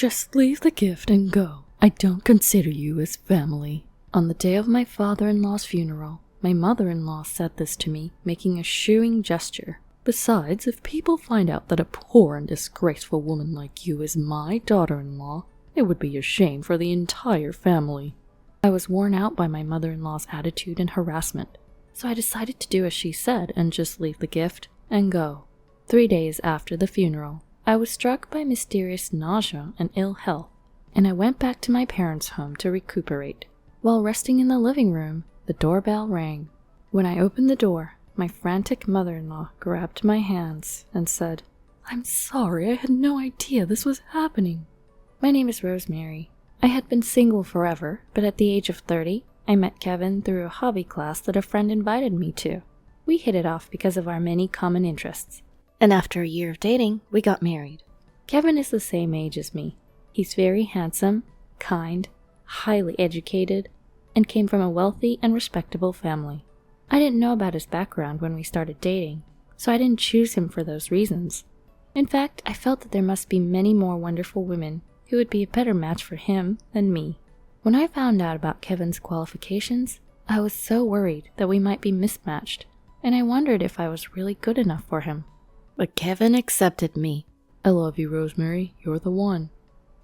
Just leave the gift and go. I don't consider you as family. On the day of my father-in-law's funeral, my mother-in-law said this to me, making a shooing gesture. Besides, if people find out that a poor and disgraceful woman like you is my daughter-in-law, it would be a shame for the entire family. I was worn out by my mother-in-law's attitude and harassment, so I decided to do as she said and just leave the gift and go. 3 days after the funeral, I was struck by mysterious nausea and ill health, and I went back to my parents' home to recuperate. While resting in the living room, the doorbell rang. When I opened the door, my frantic mother-in-law grabbed my hands and said, "I'm sorry, I had no idea this was happening." My name is Rosemary. I had been single forever, but at the age of 30, I met Kevin through a hobby class that a friend invited me to. We hit it off because of our many common interests, and after a year of dating, we got married. Kevin is the same age as me. He's very handsome, kind, highly educated, and came from a wealthy and respectable family. I didn't know about his background when we started dating, so I didn't choose him for those reasons. In fact, I felt that there must be many more wonderful women who would be a better match for him than me. When I found out about Kevin's qualifications, I was so worried that we might be mismatched, and I wondered if I was really good enough for him. But Kevin accepted me. I love you, Rosemary. You're the one.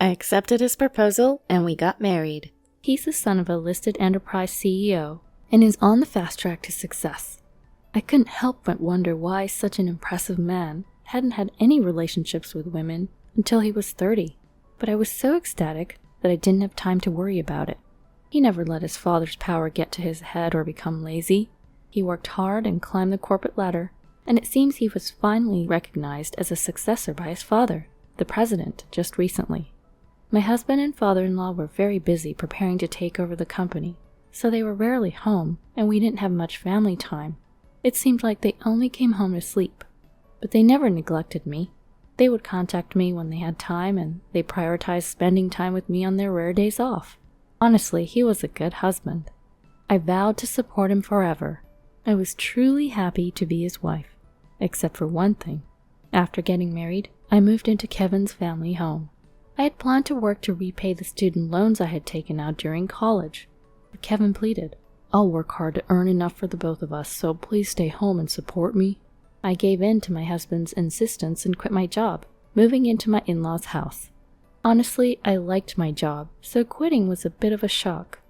I accepted his proposal, and we got married. He's the son of a listed enterprise CEO and is on the fast track to success. I couldn't help but wonder why such an impressive man hadn't had any relationships with women until he was 30, but I was so ecstatic that I didn't have time to worry about it. He never let his father's power get to his head or become lazy. He worked hard and climbed the corporate ladder, and it seems he was finally recognized as a successor by his father, the president, just recently. My husband and father-in-law were very busy preparing to take over the company, so they were rarely home, and we didn't have much family time. It seemed like they only came home to sleep, but they never neglected me. They would contact me when they had time, and they prioritized spending time with me on their rare days off. Honestly, he was a good husband. I vowed to support him forever. I was truly happy to be his wife, except for one thing. After getting married, I moved into Kevin's family home. I had planned to work to repay the student loans I had taken out during college, but Kevin pleaded, "I'll work hard to earn enough for the both of us, so please stay home and support me." I gave in to my husband's insistence and quit my job, moving into my in-laws' house. Honestly, I liked my job, so quitting was a bit of a shock.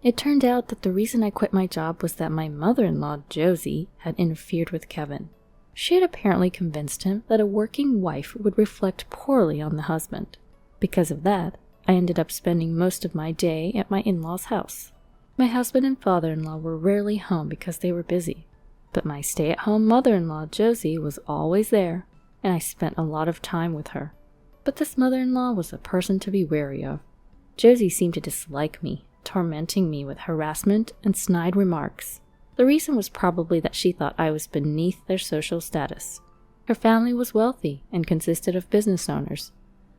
It turned out that the reason I quit my job was that my mother-in-law, Josie, had interfered with Kevin. She had apparently convinced him that a working wife would reflect poorly on the husband. Because of that, I ended up spending most of my day at my in-laws' house. My husband and father-in-law were rarely home because they were busy, but my stay-at-home mother-in-law, Josie, was always there, and I spent a lot of time with her. But this mother-in-law was a person to be wary of. Josie seemed to dislike me, tormenting me with harassment and snide remarks. The reason was probably that she thought I was beneath their social status. Her family was wealthy and consisted of business owners.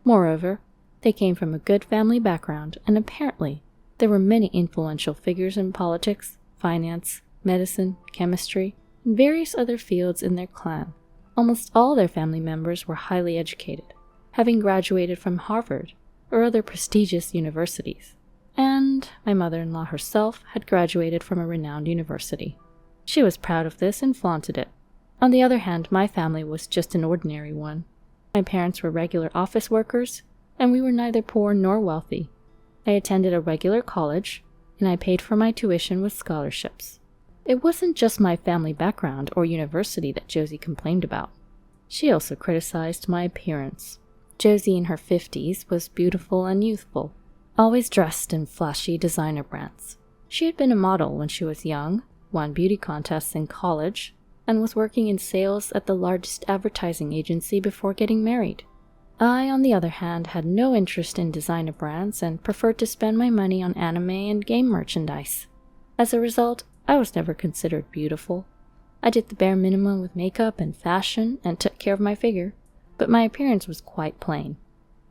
Moreover, they came from a good family background, and apparently there were many influential figures in politics, finance, medicine, chemistry, and various other fields in their clan. Almost all their family members were highly educated, having graduated from Harvard or other prestigious universities. And my mother-in-law herself had graduated from a renowned university. She was proud of this and flaunted it. On the other hand, my family was just an ordinary one. My parents were regular office workers, and we were neither poor nor wealthy. I attended a regular college, and I paid for my tuition with scholarships. It wasn't just my family background or university that Josie complained about. She also criticized my appearance. Josie, in her 50s, was beautiful and youthful, always dressed in flashy designer brands. She had been a model when she was young, won beauty contests in college, and was working in sales at the largest advertising agency before getting married. I, on the other hand, had no interest in designer brands and preferred to spend my money on anime and game merchandise. As a result, I was never considered beautiful. I did the bare minimum with makeup and fashion and took care of my figure, but my appearance was quite plain.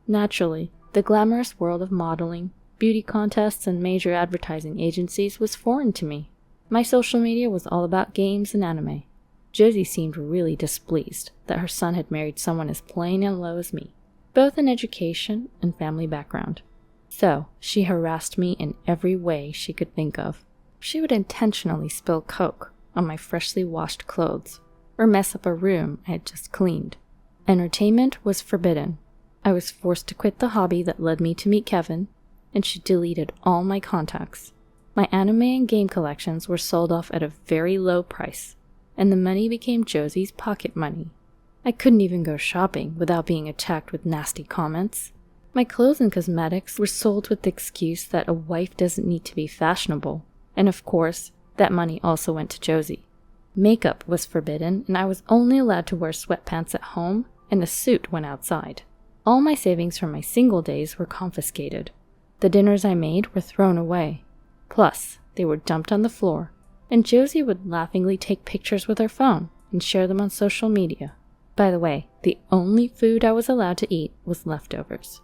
Naturally, the glamorous world of modeling, beauty contests, and major advertising agencies was foreign to me. My social media was all about games and anime. Josie seemed really displeased that her son had married someone as plain and low as me. both in education and family background. So, she harassed me in every way she could think of. She would intentionally spill Coke on my freshly washed clothes, or mess up a room I had just cleaned. Entertainment was forbidden. I was forced to quit the hobby that led me to meet Kevin, and she deleted all my contacts. My anime and game collections were sold off at a very low price, and the money became Josie's pocket money. I couldn't even go shopping without being attacked with nasty comments. My clothes and cosmetics were sold with the excuse that a wife doesn't need to be fashionable, and of course, that money also went to Josie. Makeup was forbidden, and I was only allowed to wear sweatpants at home and a suit when outside. All my savings from my single days were confiscated. The dinners I made were thrown away. Plus, they were dumped on the floor, and Josie would laughingly take pictures with her phone and share them on social media. By the way, the only food I was allowed to eat was leftovers.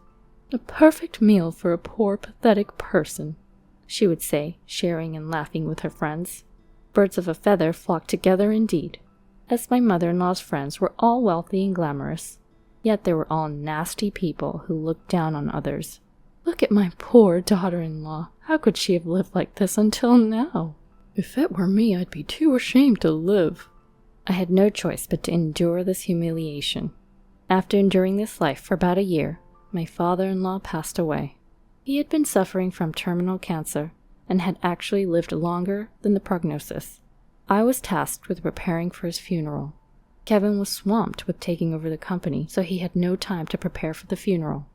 "A perfect meal for a poor, pathetic person," she would say, sharing and laughing with her friends. Birds of a feather flocked together indeed, as my mother-in-law's friends were all wealthy and glamorous, yet they were all nasty people who looked down on others. Look at my poor daughter-in-law. How could she have lived like this until now? If it were me, I'd be too ashamed to live. I had no choice but to endure this humiliation. After enduring this life for about a year, my father-in-law passed away. He had been suffering from terminal cancer and had actually lived longer than the prognosis. I was tasked with preparing for his funeral. Kevin was swamped with taking over the company, so he had no time to prepare for the funeral.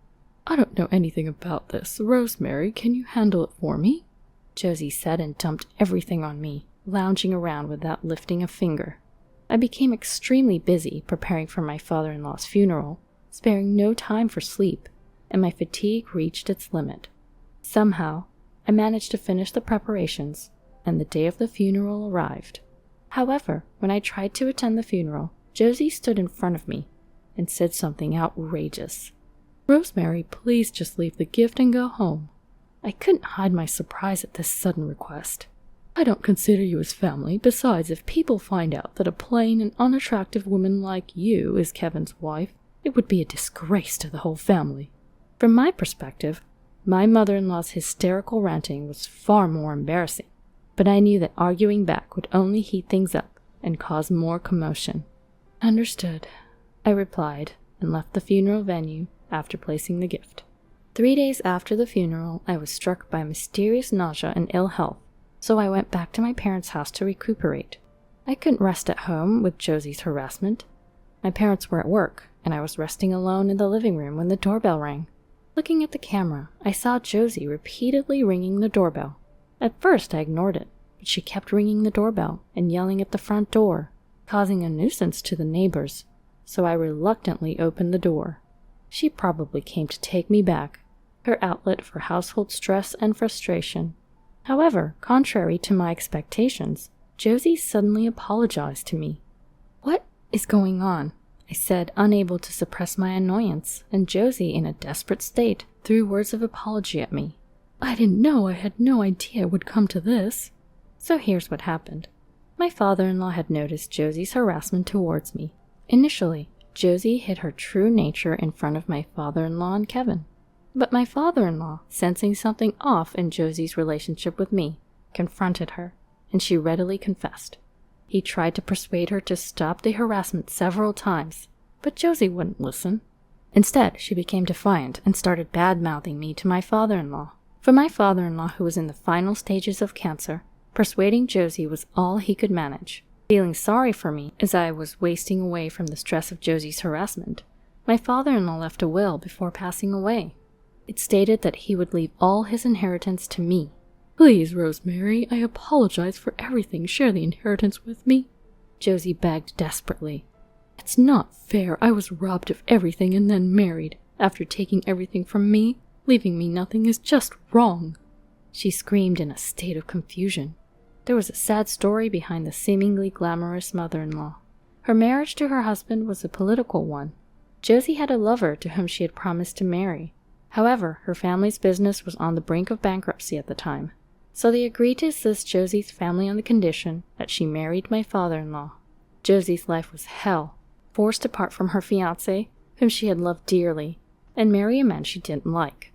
"I don't know anything about this. Rosemary, can you handle it for me?" Josie said and dumped everything on me, lounging around without lifting a finger. I became extremely busy preparing for my father-in-law's funeral, sparing no time for sleep, and my fatigue reached its limit. Somehow, I managed to finish the preparations, and the day of the funeral arrived. However, when I tried to attend the funeral, Josie stood in front of me and said something outrageous. "Rosemary, please just leave the gift and go home." I couldn't hide my surprise at this sudden request. "I don't consider you as family. Besides, if people find out that a plain and unattractive woman like you is Kevin's wife, it would be a disgrace to the whole family." From my perspective, my mother-in-law's hysterical ranting was far more embarrassing, but I knew that arguing back would only heat things up and cause more commotion. "Understood," I replied, and left the funeral venue after placing the gift. 3 days after the funeral, I was struck by mysterious nausea and ill health, so I went back to my parents' house to recuperate. I couldn't rest at home with Josie's harassment. My parents were at work, and I was resting alone in the living room when the doorbell rang. Looking at the camera, I saw Josie repeatedly ringing the doorbell. At first, I ignored it, but she kept ringing the doorbell and yelling at the front door, causing a nuisance to the neighbors, so I reluctantly opened the door. She probably came to take me back, her outlet for household stress and frustration. However, contrary to my expectations, Josie suddenly apologized to me. "What is going on?" I said, unable to suppress my annoyance, and Josie, in a desperate state, threw words of apology at me. "I didn't know. I had no idea it would come to this." So here's what happened. My father-in-law had noticed Josie's harassment towards me. Initially, Josie hid her true nature in front of my father-in-law and Kevin. But my father-in-law, sensing something off in Josie's relationship with me, confronted her, and she readily confessed. He tried to persuade her to stop the harassment several times, but Josie wouldn't listen. Instead, she became defiant and started bad-mouthing me to my father-in-law. For my father-in-law, who was in the final stages of cancer, persuading Josie was all he could manage. Feeling sorry for me as I was wasting away from the stress of Josie's harassment, my father-in-law left a will before passing away. It stated that he would leave all his inheritance to me. "Please, Rosemary, I apologize for everything. Share the inheritance with me," Josie begged desperately. "It's not fair. I was robbed of everything and then married. After taking everything from me, leaving me nothing is just wrong." She screamed in a state of confusion. There was a sad story behind the seemingly glamorous mother-in-law. Her marriage to her husband was a political one. Josie had a lover to whom she had promised to marry. However, her family's business was on the brink of bankruptcy at the time, so they agreed to assist Josie's family on the condition that she married my father-in-law. Josie's life was hell, forced apart from her fiancé, whom she had loved dearly, and marry a man she didn't like.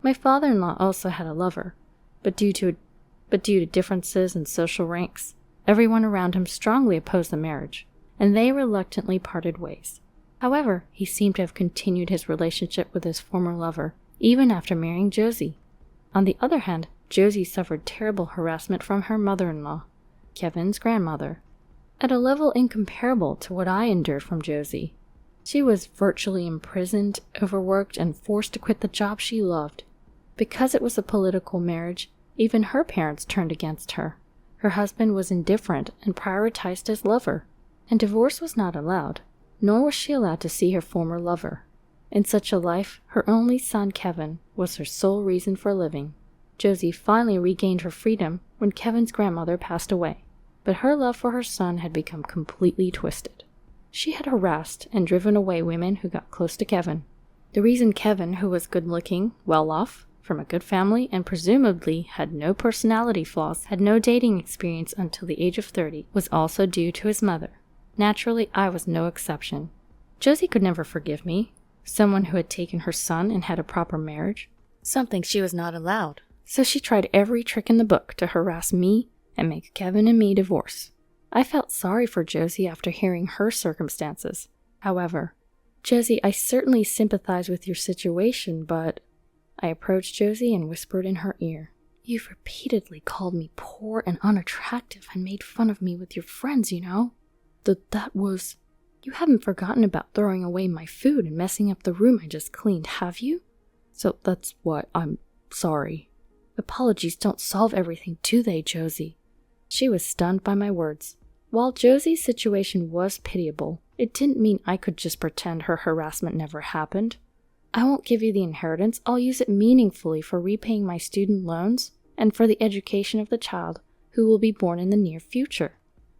My father-in-law also had a lover, but due to differences in social ranks, everyone around him strongly opposed the marriage, and they reluctantly parted ways. However, he seemed to have continued his relationship with his former lover, even after marrying Josie. On the other hand, Josie suffered terrible harassment from her mother-in-law, Kevin's grandmother, at a level incomparable to what I endured from Josie. She was virtually imprisoned, overworked, and forced to quit the job she loved. Because it was a political marriage, even her parents turned against her. Her husband was indifferent and prioritized his lover, and divorce was not allowed, nor was she allowed to see her former lover. In such a life, her only son Kevin was her sole reason for living. Josie finally regained her freedom when Kevin's grandmother passed away, but her love for her son had become completely twisted. She had harassed and driven away women who got close to Kevin. The reason Kevin, who was good-looking, well-off, from a good family, and presumably had no personality flaws, had no dating experience until the age of 30, was also due to his mother. Naturally, I was no exception. Josie could never forgive me, someone who had taken her son and had a proper marriage, something she was not allowed. So she tried every trick in the book to harass me and make Kevin and me divorce. I felt sorry for Josie after hearing her circumstances. However, Josie, I certainly sympathize with your situation, but... I approached Josie and whispered in her ear, "You've repeatedly called me poor and unattractive and made fun of me with your friends, you know. That was... You haven't forgotten about throwing away my food and messing up the room I just cleaned, have you? So that's what I'm sorry. Apologies don't solve everything, do they, Josie?" She was stunned by my words. While Josie's situation was pitiable, it didn't mean I could just pretend her harassment never happened. I won't give you the inheritance, I'll use it meaningfully for repaying my student loans and for the education of the child who will be born in the near future.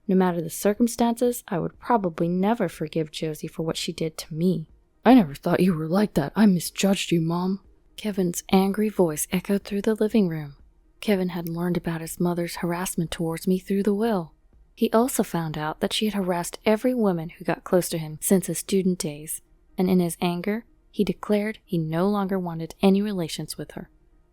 No matter the circumstances, I would probably never forgive Josie for what she did to me. "I never thought you were like that. I misjudged you, Mom." Kevin's angry voice echoed through the living room. Kevin had learned about his mother's harassment towards me through the will. He also found out that she had harassed every woman who got close to him since his student days, and in his anger, he declared he no longer wanted any relations with her.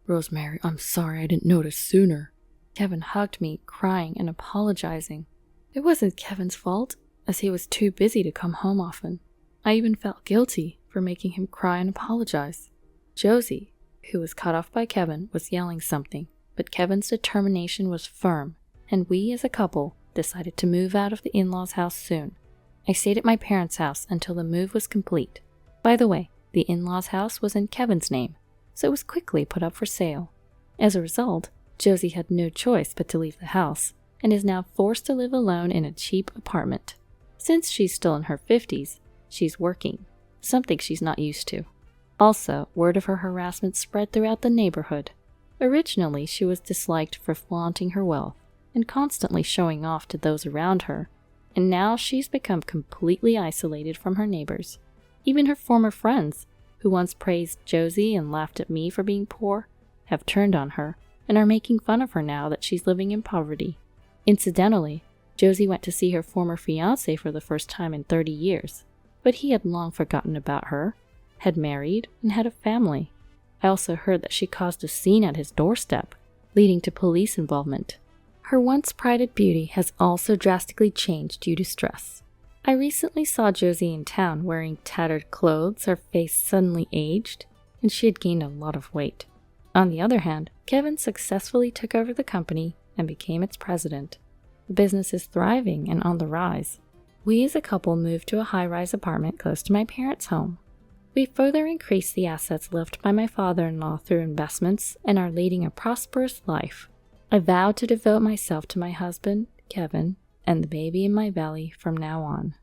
"Rosemary, I'm sorry I didn't notice sooner." Kevin hugged me, crying and apologizing. It wasn't Kevin's fault, as he was too busy to come home often. I even felt guilty for making him cry and apologize. Josie, who was cut off by Kevin, was yelling something, but Kevin's determination was firm, and we as a couple decided to move out of the in-laws' house soon. I stayed at my parents' house until the move was complete. By the way, the in-laws' house was in Kevin's name, so it was quickly put up for sale. As a result, Josie had no choice but to leave the house, and is now forced to live alone in a cheap apartment. Since she's still in her 50s, she's working, something she's not used to. Also, word of her harassment spread throughout the neighborhood. Originally, she was disliked for flaunting her wealth and constantly showing off to those around her, and now she's become completely isolated from her neighbors. Even her former friends, who once praised Josie and laughed at me for being poor, have turned on her and are making fun of her now that she's living in poverty. Incidentally, Josie went to see her former fiancé for the first time in 30 years, but he had long forgotten about her, had married, and had a family. I also heard that she caused a scene at his doorstep, leading to police involvement. Her once prided beauty has also drastically changed due to stress. I recently saw Josie in town wearing tattered clothes, her face suddenly aged, and she had gained a lot of weight. On the other hand, Kevin successfully took over the company and became its president. The business is thriving and on the rise. We as a couple moved to a high-rise apartment close to my parents' home. We further increased the assets left by my father-in-law through investments and are leading a prosperous life. I vow to devote myself to my husband, Kevin, and the baby in my belly from now on.